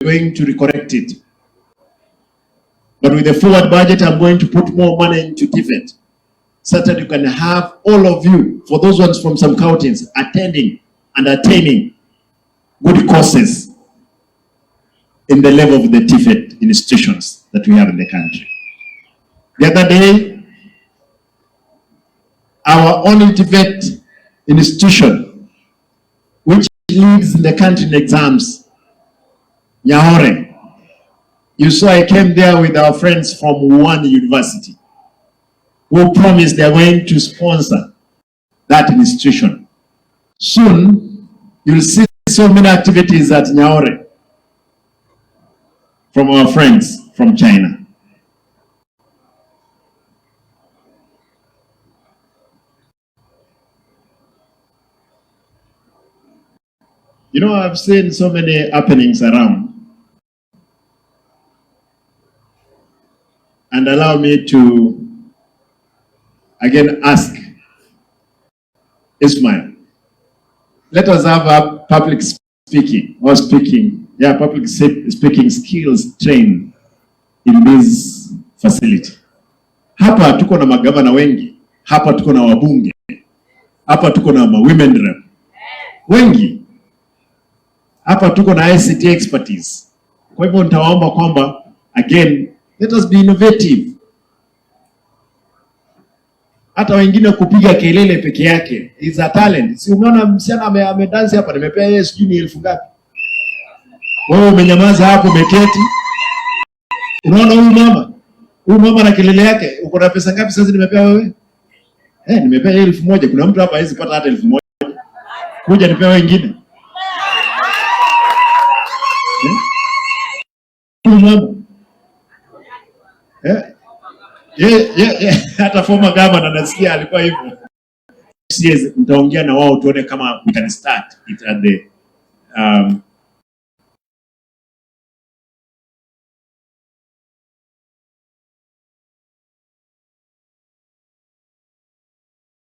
going to recorrect it. But with the forward budget, I'm going to put more money into TVET, so that you can have all of you, for those ones from some counties, attending and attaining good courses in the level of the TVET institutions that we have in the country. The other day, our only TVET institution, which leads in the country in exams, Nyahore. You saw I came there with our friends from one university who promised they are going to sponsor that institution. Soon, you'll see so many activities at Nyahore from our friends from China. You know, I've seen so many happenings around. And allow me to again ask Ismail, let us have a public speaking public speaking skills trained in this facility. Hapa tuko na magavana wengi, hapa tuko na wabunge, hapa tuko na women rep wengi, hapa tuko na ICT expertise. Kwa hivyo nitawaomba kwamba again, let us be innovative. Hata wengine kupiga kelele peke yake is a talent. Si umeona msichana amedance hapa, nimepea yeye sijui ni 1000 ngapi. Wewe umenyamaza hapo umeketi. Unaona huyu mama na kelele yake, uko na pesa ngapi sasa nimepea wewe? Nimepea yeye 1000. Kuna mtu hapa hawezi pata hata 1000. Kuja nipea wengine. Mama. Hata former governor nasikia alikuwa hivyo. Nitaongea na wao tuone kama we can start it at the